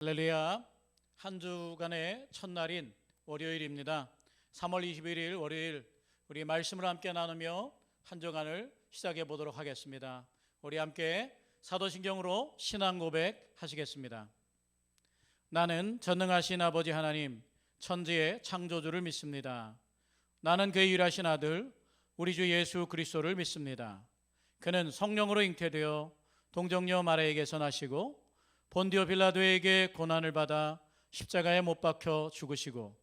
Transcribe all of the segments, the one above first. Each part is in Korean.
할렐루야. 한 주간의 첫날인 월요일입니다. 3월 21일 월요일 우리 말씀을 함께 나누며 한 주간을 시작해 보도록 하겠습니다. 우리 함께 사도신경으로 신앙 고백 하시겠습니다. 나는 전능하신 아버지 하나님 천지의 창조주를 믿습니다. 나는 그의 유일하신 아들 우리 주 예수 그리스도를 믿습니다. 그는 성령으로 잉태되어 동정녀 마리아에게서 나시고 본디오 빌라도에게 고난을 받아 십자가에 못 박혀 죽으시고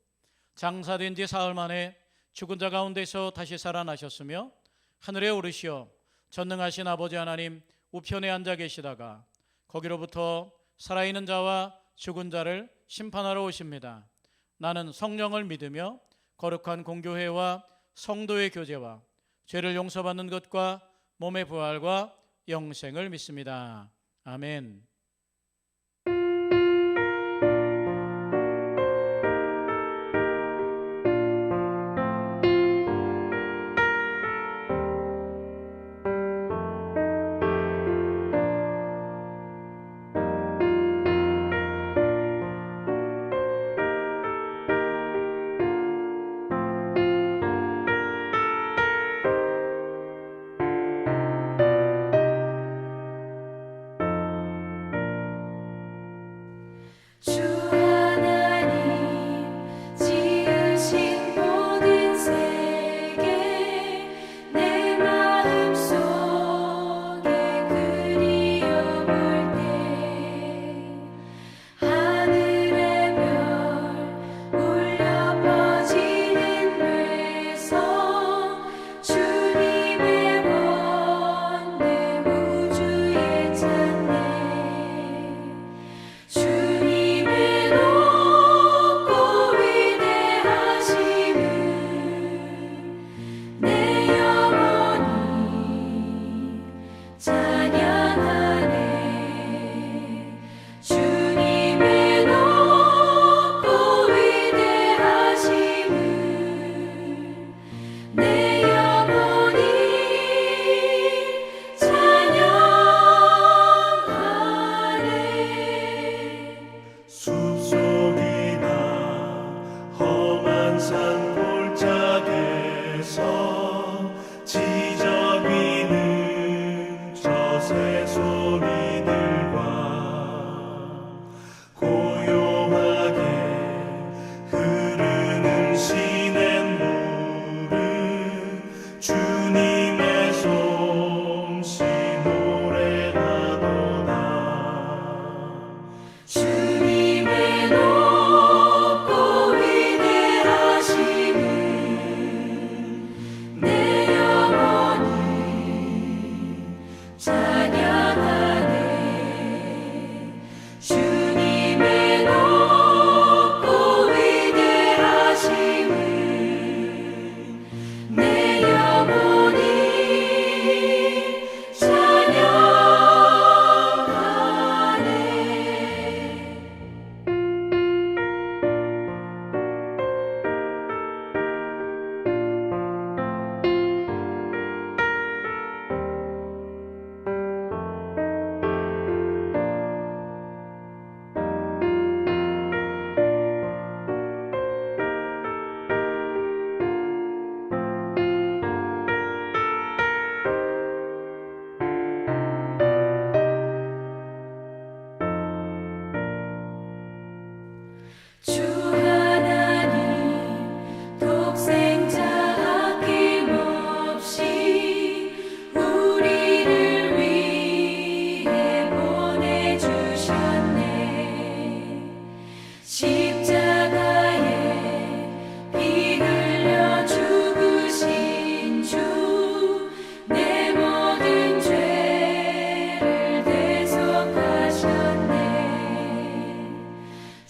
장사된 지 사흘 만에 죽은 자 가운데서 다시 살아나셨으며 하늘에 오르시어 전능하신 아버지 하나님 우편에 앉아 계시다가 거기로부터 살아있는 자와 죽은 자를 심판하러 오십니다. 나는 성령을 믿으며 거룩한 공교회와 성도의 교제와 죄를 용서받는 것과 몸의 부활과 영생을 믿습니다. 아멘.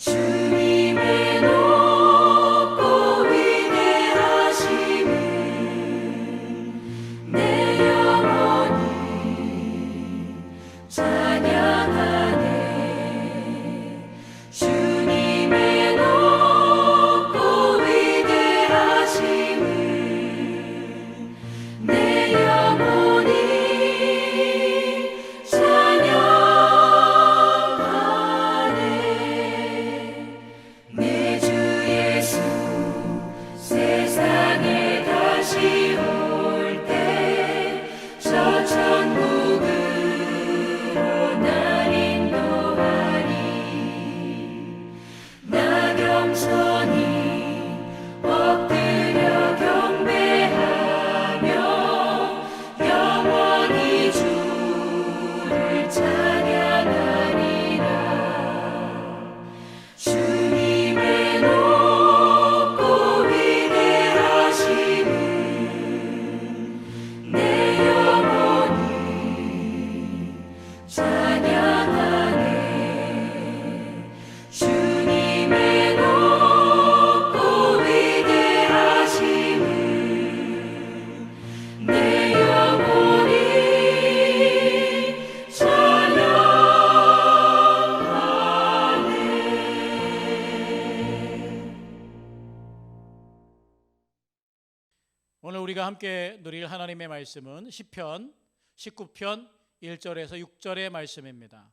주님의 우리가 함께 누릴 하나님의 말씀은 시편 19편 1절에서 6절의 말씀입니다.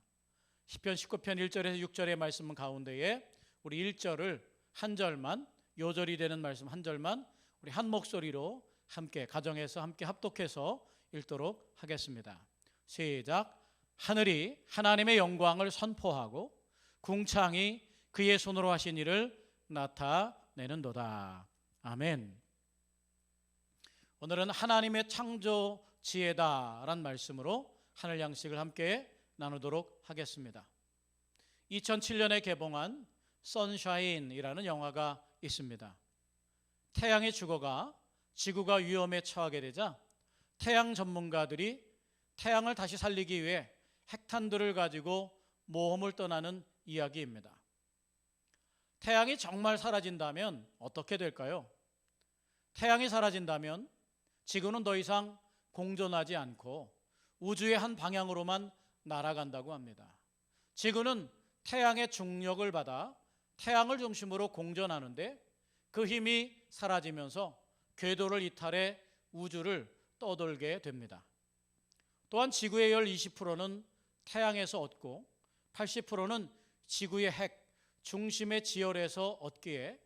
시편 19편 1절에서 6절의 말씀 가운데에 우리 1절을 한 절만, 요절이 되는 말씀 한 절만 우리 한 목소리로 함께 가정에서 함께 합독해서 읽도록 하겠습니다. 시작. 하늘이 하나님의 영광을 선포하고 궁창이 그의 손으로 하신 일을 나타내는도다. 아멘. 오늘은 하나님의 창조 지혜다라는 말씀으로 하늘 양식을 함께 나누도록 하겠습니다. 2007년에 개봉한 선샤인이라는 영화가 있습니다. 태양이 죽어가 지구가 위험에 처하게 되자 태양 전문가들이 태양을 다시 살리기 위해 핵탄두를 가지고 모험을 떠나는 이야기입니다. 태양이 정말 사라진다면 어떻게 될까요? 태양이 사라진다면 지구는 더 이상 공존하지 않고 우주의 한 방향으로만 날아간다고 합니다. 지구는 태양의 중력을 받아 태양을 중심으로 공전하는데 그 힘이 사라지면서 궤도를 이탈해 우주를 떠돌게 됩니다. 또한 지구의 열 20%는 태양에서 얻고 80%는 지구의 핵, 중심의 지열에서 얻기에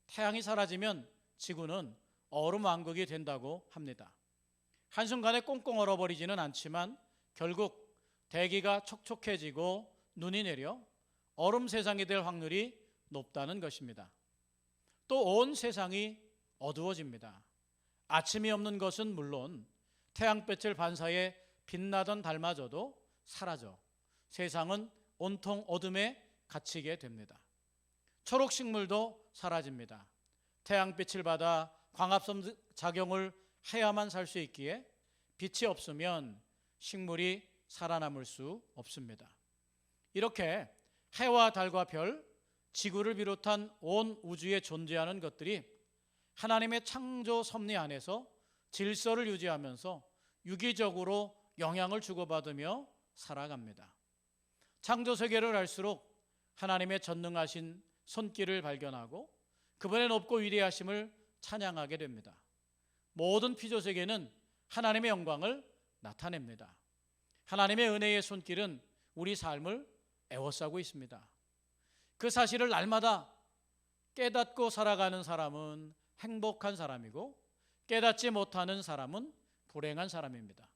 태양이 사라지면 지구는 얼음 왕국이 된다고 합니다. 한순간에 꽁꽁 얼어버리지는 않지만 결국 대기가 촉촉해지고 눈이 내려 얼음 세상이 될 확률이 높다는 것입니다. 또 온 세상이 어두워집니다. 아침이 없는 것은 물론 태양빛을 반사해 빛나던 달마저도 사라져 세상은 온통 어둠에 갇히게 됩니다. 초록식물도 사라집니다. 태양빛을 받아 광합성 작용을 해야만 살 수 있기에 빛이 없으면 식물이 살아남을 수 없습니다. 이렇게 해와 달과 별, 지구를 비롯한 온 우주에 존재하는 것들이 하나님의 창조 섭리 안에서 질서를 유지하면서 유기적으로 영향을 주고받으며 살아갑니다. 창조 세계를 알수록 하나님의 전능하신 손길을 발견하고 그분의 높고 위대하심을 찬양하게 됩니다. 모든 피조 세계는 하나님의 영광을 나타냅니다. 하나님의 은혜의 손길은 우리 삶을 에워싸고 있습니다. 그 사실을 날마다 깨닫고 살아가는 사람은 행복한 사람이고 깨닫지 못하는 사람은 불행한 사람입니다.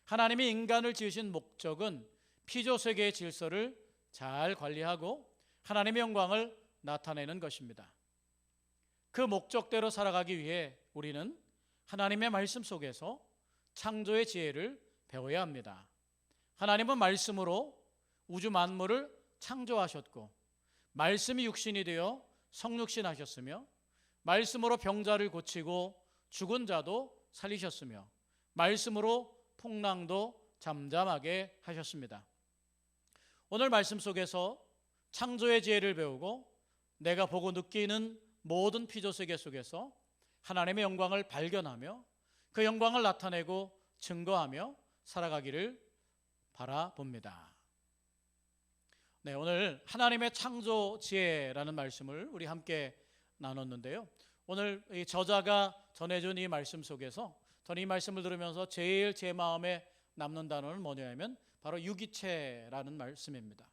하나님이 인간을 지으신 목적은 피조 세계의 질서를 잘 관리하고 하나님의 영광을 나타내는 것입니다. 그 목적대로 살아가기 위해 우리는 하나님의 말씀 속에서 창조의 지혜를 배워야 합니다. 하나님은 말씀으로 우주 만물을 창조하셨고 말씀이 육신이 되어 성육신하셨으며 말씀으로 병자를 고치고 죽은 자도 살리셨으며 말씀으로 풍랑도 잠잠하게 하셨습니다. 오늘 말씀 속에서 창조의 지혜를 배우고 내가 보고 느끼는 모든 피조 세계 속에서 하나님의 영광을 발견하며 그 영광을 나타내고 증거하며 살아가기를 바라봅니다. 네, 오늘 하나님의 창조 지혜라는 말씀을 우리 함께 나눴는데요. 오늘 이 저자가 전해준 이 말씀 속에서 저는 이 말씀을 들으면서 제일 제 마음에 남는 단어는 뭐냐면 바로 유기체라는 말씀입니다.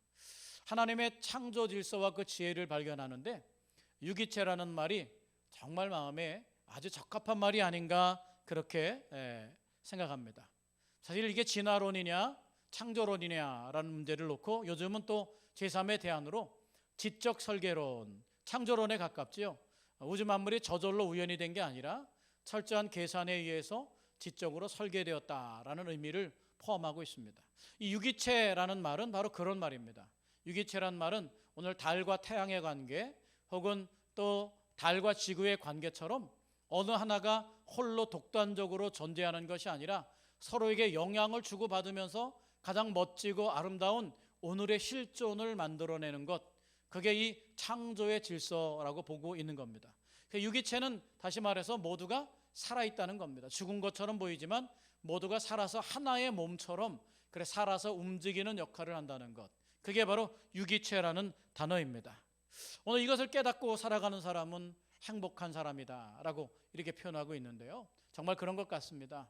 하나님의 창조 질서와 그 지혜를 발견하는데 유기체라는 말이 정말 마음에 아주 적합한 말이 아닌가 그렇게 생각합니다. 사실 이게 진화론이냐 창조론이냐라는 문제를 놓고 요즘은 또 제3의 대안으로 지적 설계론, 창조론에 가깝지요. 우주 만물이 저절로 우연이 된 게 아니라 철저한 계산에 의해서 지적으로 설계되었다라는 의미를 포함하고 있습니다. 이 유기체라는 말은 바로 그런 말입니다. 유기체란 말은 오늘 달과 태양의 관계 혹은 또 달과 지구의 관계처럼 어느 하나가 홀로 독단적으로 존재하는 것이 아니라 서로에게 영향을 주고받으면서 가장 멋지고 아름다운 오늘의 실존을 만들어내는 것, 그게 이 창조의 질서라고 보고 있는 겁니다. 유기체는 다시 말해서 모두가 살아있다는 겁니다. 죽은 것처럼 보이지만 모두가 살아서 하나의 몸처럼 그래 살아서 움직이는 역할을 한다는 것, 그게 바로 유기체라는 단어입니다. 오늘 이것을 깨닫고 살아가는 사람은 행복한 사람이다 라고 이렇게 표현하고 있는데요. 정말 그런 것 같습니다.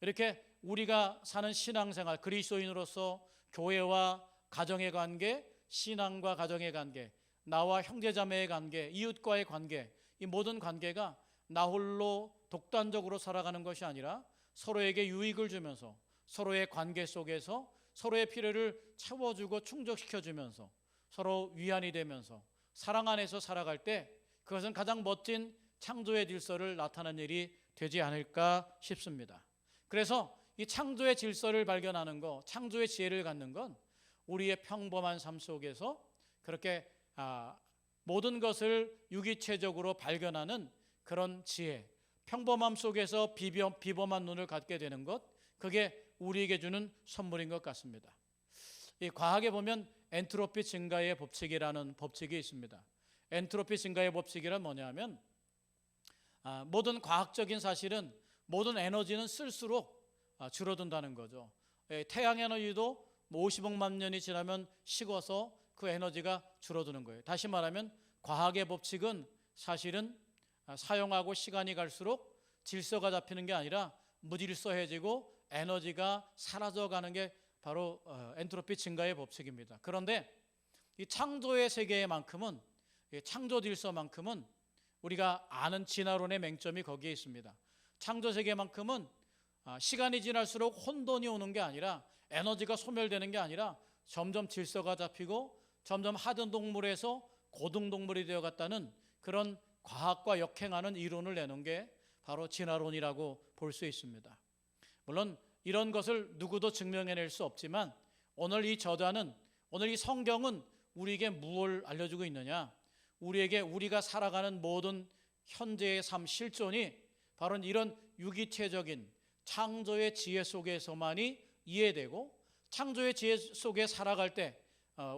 이렇게 우리가 사는 신앙생활, 그리스도인으로서 교회와 가정의 관계, 신앙과 가정의 관계, 나와 형제자매의 관계, 이웃과의 관계, 이 모든 관계가 나 홀로 독단적으로 살아가는 것이 아니라 서로에게 유익을 주면서 서로의 관계 속에서 서로의 필요를 채워주고 충족시켜주면서 서로 위안이 되면서 사랑 안에서 살아갈 때 그것은 가장 멋진 창조의 질서를 나타내는 일이 되지 않을까 싶습니다. 그래서 이 창조의 질서를 발견하는 것, 창조의 지혜를 갖는 건 우리의 평범한 삶 속에서 그렇게 모든 것을 유기체적으로 발견하는 그런 지혜, 평범함 속에서 비범한 눈을 갖게 되는 것, 그게 우리에게 주는 선물인 것 같습니다. 이 과학에 보면 엔트로피 증가의 법칙이라는 법칙이 있습니다. 엔트로피 증가의 법칙이란 뭐냐면 모든 과학적인 사실은 모든 에너지는 쓸수록 줄어든다는 거죠. 태양 에너지도 50억만 년이 지나면 식어서 그 에너지가 줄어드는 거예요. 다시 말하면 과학의 법칙은 사실은 사용하고 시간이 갈수록 질서가 잡히는 게 아니라 무질서해지고 에너지가 사라져가는 게 바로 엔트로피 증가의 법칙입니다. 그런데 이 창조의 세계만큼은, 창조 질서만큼은 우리가 아는 진화론의 맹점이 거기에 있습니다. 창조 세계만큼은 시간이 지날수록 혼돈이 오는 게 아니라, 에너지가 소멸되는 게 아니라 점점 질서가 잡히고 점점 하등 동물에서 고등 동물이 되어갔다는 그런 과학과 역행하는 이론을 내놓은 게 바로 진화론이라고 볼 수 있습니다. 물론 이런 것을 누구도 증명해낼 수 없지만 오늘 이 저자는, 오늘 이 성경은 우리에게 무엇을 알려주고 있느냐? 우리에게 우리가 살아가는 모든 현재의 삶 실존이 바로 이런 유기체적인 창조의 지혜 속에서만이 이해되고, 창조의 지혜 속에 살아갈 때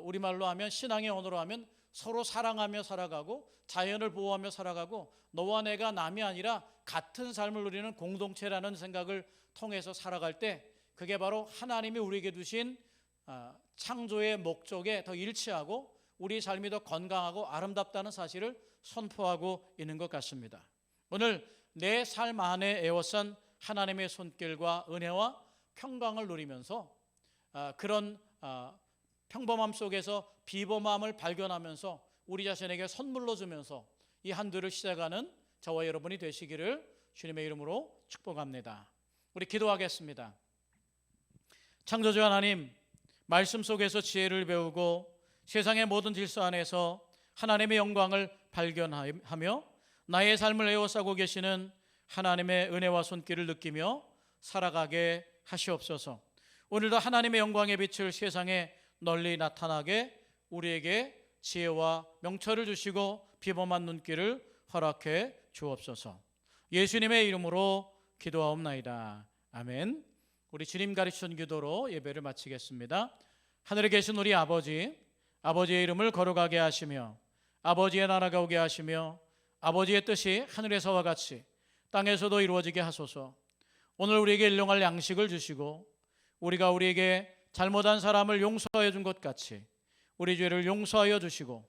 우리말로 하면, 신앙의 언어로 하면 서로 사랑하며 살아가고 자연을 보호하며 살아가고 너와 내가 남이 아니라 같은 삶을 누리는 공동체라는 생각을 통해서 살아갈 때 그게 바로 하나님이 우리에게 두신 창조의 목적에 더 일치하고 우리 삶이 더 건강하고 아름답다는 사실을 선포하고 있는 것 같습니다. 오늘 내 삶 안에 에워싼 하나님의 손길과 은혜와 평강을 누리면서 그런 평범함 속에서 비범함을 발견하면서 우리 자신에게 선물로 주면서 이 한 주를 시작하는 저와 여러분이 되시기를 주님의 이름으로 축복합니다. 우리 기도하겠습니다. 창조주 하나님, 말씀 속에서 지혜를 배우고 세상의 모든 질서 안에서 하나님의 영광을 발견하며 나의 삶을 에워싸고 계시는 하나님의 은혜와 손길을 느끼며 살아가게 하시옵소서. 오늘도 하나님의 영광의 빛을 세상에 널리 나타나게 우리에게 지혜와 명철을 주시고 비범한 눈길을 허락해 주옵소서. 예수님의 이름으로 기도하옵나이다. 아멘. 우리 주님 가르치신 기도로 예배를 마치겠습니다. 하늘에 계신 우리 아버지, 아버지의 이름을 거룩하게 하시며 아버지의 나라가 오게 하시며 아버지의 뜻이 하늘에서와 같이 땅에서도 이루어지게 하소서. 오늘 우리에게 일용할 양식을 주시고 우리가 우리에게 잘못한 사람을 용서해 준 것 같이 우리 죄를 용서하여 주시고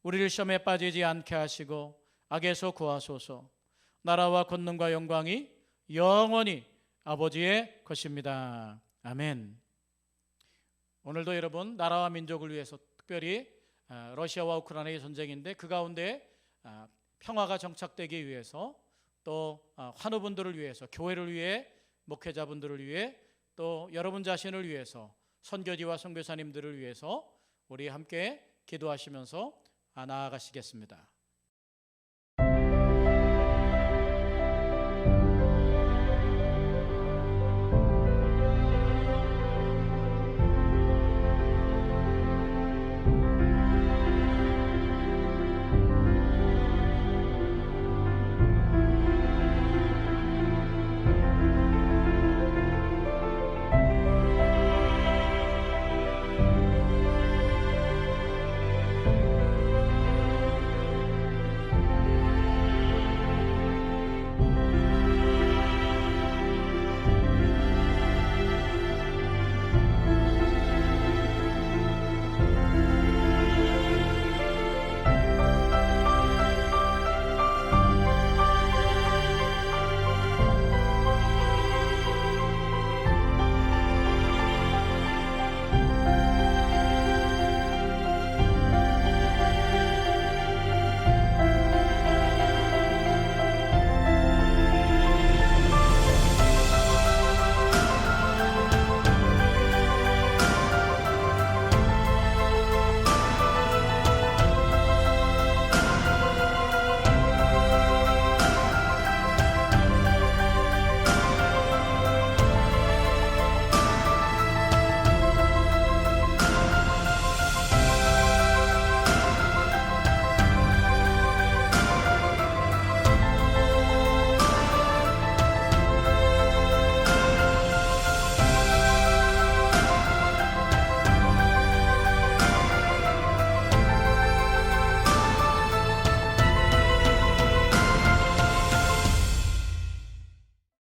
우리를 시험에 빠지지 않게 하시고 악에서 구하소서. 나라와 권능과 영광이 영원히 아버지의 것입니다. 아멘. 오늘도 여러분, 나라와 민족을 위해서, 특별히 러시아와 우크라이나의 전쟁인데 그 가운데 평화가 정착되기 위해서, 또 환우분들을 위해서, 교회를 위해, 목회자분들을 위해, 또 여러분 자신을 위해서, 선교지와 선교사님들을 위해서 우리 함께 기도하시면서 나아가시겠습니다.